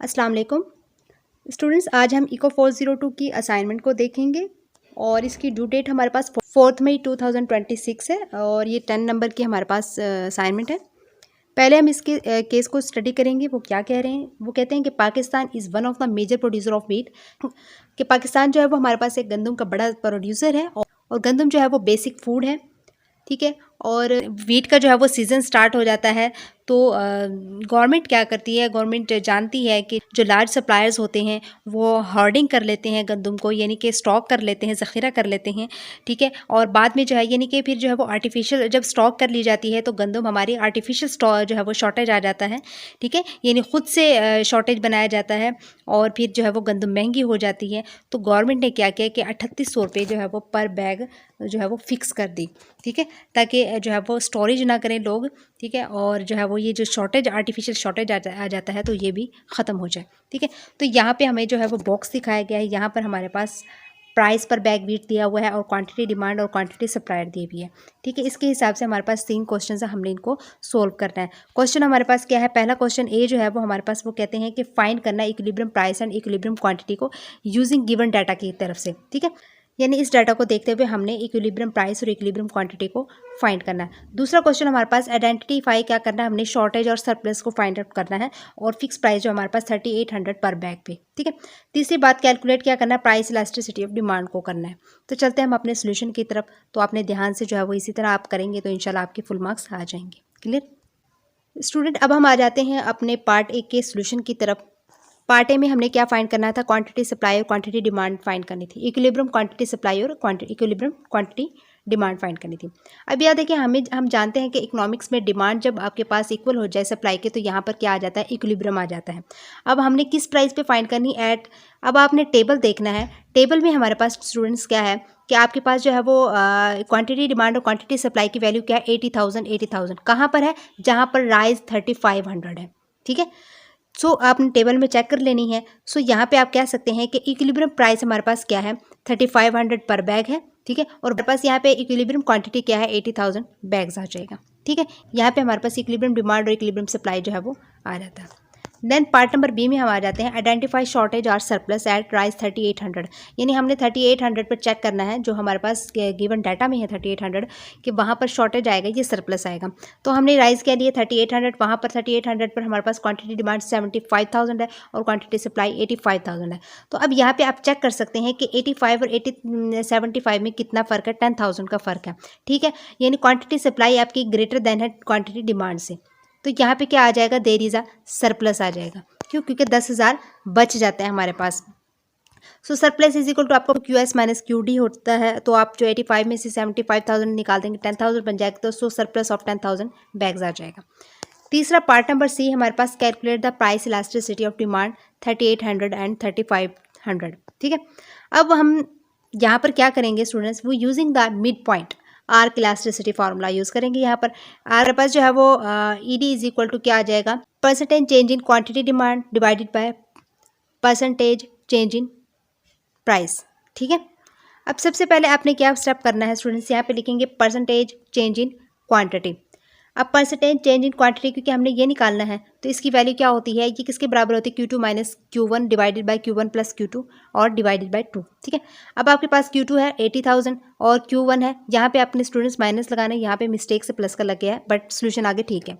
अस्सलाम वालेकुम स्टूडेंट्स, आज हम इको 402 की असाइनमेंट को देखेंगे और इसकी ड्यू डेट हमारे पास 4 मई 2026 है और ये 10 नंबर की हमारे पास असाइनमेंट है। पहले हम इसके केस को स्टडी करेंगे। वो क्या कह रहे हैं? वो कहते हैं कि Pakistan is one of the major producer of wheat. कि पाकिस्तान जो है वो हमारे पास एक गंदम का बड़ा प्रोड्यूसर है और गंदम जो है वो बेसिक फूड है, ठीक है। और वीट का जो है वो सीज़न स्टार्ट हो जाता है तो गवर्नमेंट क्या करती है, गवर्नमेंट जानती है कि जो लार्ज सप्लायर्स होते हैं वो होर्डिंग कर लेते हैं गंदम को, यानी कि स्टॉक कर लेते हैं, ज़ख़ीरा कर लेते हैं, ठीक है। और बाद में जो है यानी कि फिर जो है वो आर्टिफिशियल जब स्टॉक कर ली जाती है तो गंदम हमारी आर्टिफिशियल स्टॉक जो है वो शॉर्टेज आ जाता है, ठीक है। यानी ख़ुद से शॉर्टेज बनाया जाता है और फिर जो है वो गंदम महंगी हो जाती है। तो गवर्नमेंट ने क्या किया कि 3800 रुपये जो है वो पर बैग जो है वो फ़िक्स कर दी, ठीक है, ताकि जो है वो स्टोरेज ना करें लोग, ठीक है। और जो है वो ये जो शॉर्टेज आर्टिफिशियल शॉर्टेज आ जाता है तो ये भी ख़त्म हो जाए, ठीक है। तो यहाँ पे हमें जो है वो बॉक्स दिखाया गया है। यहाँ पर हमारे पास प्राइस पर बैग वीट दिया हुआ है और क्वांटिटी डिमांड और क्वांटिटी सप्लायर दी हुई है, ठीक है। इसके हिसाब से हमारे पास 3 क्वेश्चन है, हमने इनको सोल्व करना है। क्वेश्चन हमारे पास क्या है? पहला क्वेश्चन ए जो है वो हमारे पास वो कहते हैं कि फाइंड करना equilibrium price and equilibrium quantity को यूजिंग गिवन डाटा की तरफ से, ठीक है। यानी इस डाटा को देखते हुए हमने इक्विलिब्रियम प्राइस और इक्विलिब्रियम क्वांटिटी को फाइंड करना है। दूसरा क्वेश्चन हमारे पास आइडेंटिफाई क्या करना है, हमने शॉर्टेज और सरप्लस को फाइंड आउट करना है और फिक्स प्राइस जो हमारे पास 3800 पर बैग पे, ठीक है। तीसरी बात कैलकुलेट क्या करना है, प्राइस इलास्टिसिटी ऑफ डिमांड को करना है। तो चलते हैं हम अपने सोल्यूशन की तरफ। तो आपने ध्यान से जो है वो इसी तरह आप करेंगे तो इंशाल्लाह आपके फुल मार्क्स आ जाएंगे। क्लियर स्टूडेंट, अब हम आ जाते हैं अपने पार्ट ए के सोल्यूशन की तरफ। पार्ट ए में हमने क्या फाइंड करना था? क्वांटिटी सप्लाई और क्वांटिटी डिमांड फाइंड करनी थी। इक्विलिब्रियम क्वांटिटी सप्लाई और इक्विलिब्रियम क्वांटिटी डिमांड फाइंड करनी थी। अब याद देखिए, हम जानते हैं कि इकोनॉमिक्स में डिमांड जब आपके पास इक्वल हो जाए सप्लाई के तो यहाँ पर क्या आ जाता है? इक्विलिब्रियम आ जाता है। अब हमने किस प्राइस पे फाइंड करनी एट, अब आपने टेबल देखना है। टेबल में हमारे पास स्टूडेंट्स क्या है कि आपके पास जो है वो क्वांटिटी डिमांड और क्वांटिटी सप्लाई की वैल्यू क्या है? 80,000 कहाँ पर है? जहाँ पर राइस 3500 है, ठीक है। सो आपने टेबल में चेक कर लेनी है। सो यहाँ पे आप कह सकते हैं कि इक्विलिब्रियम प्राइस हमारे पास क्या है? 3500 पर बैग है, ठीक है। और हमारे पास यहाँ पे इक्विलिब्रियम क्वांटिटी क्या है? 80,000 बैग्स आ जाएगा, ठीक है। यहाँ पे हमारे पास इक्विलिब्रियम डिमांड और इक्विलिब्रियम सप्लाई जो है वो आ जाता है। देन पार्ट नंबर बी में हम आ जाते हैं आइडेंटिफाई शॉर्टेज और सरप्लस एट प्राइस 3800। यानी हमने 3800 पर चेक करना है, जो हमारे पास गिवन डाटा में है 3800 कि वहाँ पर शॉर्टेज आएगा, ये सरप्लस आएगा। तो हमने राइस के लिए 3800, वहाँ पर 3800 पर हमारे पास क्वांटिटी डिमांड 75,000 है और क्वांटिटी सप्लाई 85,000 है। तो अब यहाँ पर आप चेक कर सकते हैं कि 85 और 75 में कितना फ़र्क है? 10,000 का फ़र्क है, ठीक है। यानी क्वांटिटी सप्लाई आपकी ग्रेटर देन है क्वांटिटी डिमांड से। तो यहाँ पे क्या आ जाएगा? देयर इज़ अ सरप्लस आ जाएगा। क्यों? क्योंकि 10,000 बच जाते हैं हमारे पास। सो सरप्लस इज इक्वल टू आपको QS माइनस QD होता है। तो आप जो 85 में से 75,000 निकाल देंगे, 10,000 बन जाएगा। तो सो सरप्लस ऑफ 10,000 बैग्स आ जाएगा। तीसरा पार्ट नंबर सी हमारे पास calculate the price elasticity of demand 3800 and 3500, ठीक है। अब हम यहाँ पर क्या करेंगे स्टूडेंट्स? वो using the mid point arc elasticity formula use करेंगे। यहाँ पर हमारे पास जो है वो ED इज इक्वल टू क्या आ जाएगा? Percentage change in quantity demand divided by percentage change in price, ठीक है। अब सबसे पहले आपने क्या स्टेप करना है स्टूडेंट्स? यहाँ पे लिखेंगे परसेंटेज चेंज इन क्वांटिटी। अब परसेंटेज चेंज इन क्वांटिटी क्योंकि हमने ये निकालना है तो इसकी वैल्यू क्या होती है? ये किसके बराबर होती है? Q2 minus Q1 divided by Q1 plus Q2 और डिवाइडेड बाय 2, ठीक है। अब आपके पास Q2 है 80,000 और Q1 है, यहाँ पे अपने स्टूडेंट्स माइनस लगाना है, यहाँ पे मिस्टेक से प्लस का लग गया है बट सोल्यूशन आगे ठीक है।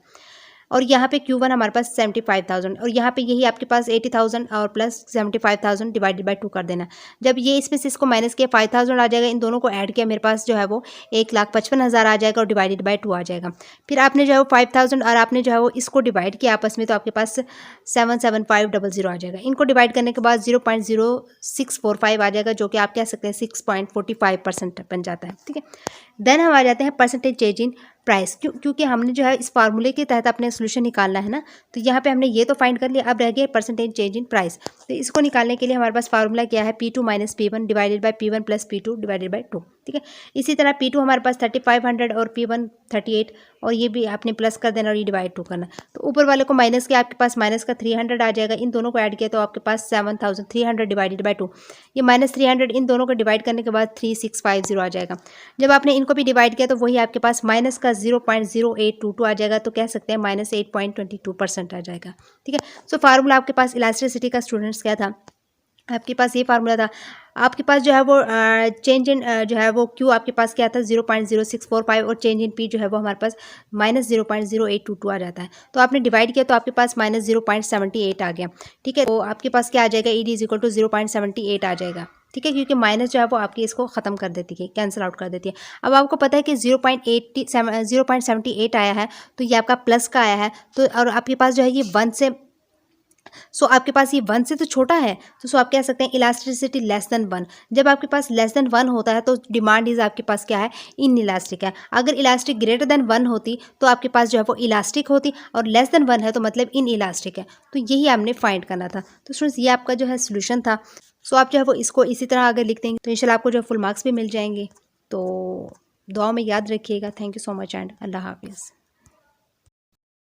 और यहाँ पे Q1 हमारे पास 75,000 और यहाँ पे यही आपके पास 80,000 और प्लस 75,000 डिवाइडेड बाय 2 कर देना। जब ये इसमें से इसको माइनस किया 5,000 आ जाएगा, इन दोनों को ऐड किया मेरे पास जो है वो 1,55,000 आ जाएगा और डिवाइडेड बाय 2 आ जाएगा। फिर आपने जो है वो 5,000 और आपने जो है वो इसको डिवाइड किया आपस में तो आपके पास 77500 आ जाएगा। इनको डिवाइड करने के बाद 0.0645 आ जाएगा, जो कि आप कह सकते हैं 6.45% बन जाता है, ठीक है। देन हम आ जाते हैं परसेंटेज चेंज इन प्राइस। क्योंकि हमने जो है इस फार्मूले के तहत अपने सोल्यूशन निकालना है ना, तो यहाँ पे हमने ये तो फाइंड कर लिया। अब रह गया परसेंटेज चेंज इन प्राइस। तो इसको निकालने के लिए हमारे पास फार्मूला क्या है? P2 minus P1 divided by P1 plus P2 divided by 2, ठीक है। इसी तरह P2 हमारे पास 3500 और P1 38 और ये भी आपने प्लस कर देना और ये डिवाइड 2 करना। तो ऊपर वाले को माइनस किया, आपके पास माइनस का 300 आ जाएगा। इन दोनों को ऐड किया तो आपके पास 7300 डिवाइडेड बाई 2, ये -300 इन दोनों को डिवाइड करने के बाद 3650 आ जाएगा। जब आपने इनको भी डिवाइड किया तो वही आपके पास माइनस का 0.0822 आ जाएगा। तो कह सकते हैं -8.22% आ जाएगा। ठीक है। सो फार्मूला आपके पास इलास्टिसिटी का स्टूडेंट्स क्या था, आपके पास ये फार्मूला था। आपके पास जो है वो चेंज इन जो है वो क्यू आपके पास क्या था 0.0645 और चेंज इन पी जो है वो हमारे पास -0.0822 आ जाता है। तो आपने डिवाइड किया तो आपके पास -0.78 आ गया। ठीक है। तो आपके पास क्या आ जाएगा, E D is equal to 0.78 आ जाएगा। ठीक है, क्योंकि माइनस जो है वो आपकी इसको ख़त्म कर देती है, कैंसिल आउट कर देती है। अब आपको पता है कि 0.78 आया है तो ये आपका प्लस का आया है। तो और आपके पास जो है ये 1 से आपके पास ये 1 से तो छोटा है, तो आप कह सकते हैं इलास्टिसिटी लेस देन 1। जब आपके पास लेस देन 1 होता है तो डिमांड इज आपके पास क्या है, इन इलास्टिक है। अगर इलास्टिक ग्रेटर देन 1 होती तो आपके पास जो है वो इलास्टिक होती, और लेस देन 1 है तो मतलब इन इलास्टिक है। तो यही आपने फाइंड करना था। तो स्टूडेंट्स ये आपका जो है सोल्यूशन था। आप जो है वो इसको इसी तरह अगर लिख देंगे तो इंशाल्लाह आपको जो है फुल मार्क्स भी मिल जाएंगे। तो दुआ में याद रखिएगा। Thank you so much and अल्लाह हाफिज़।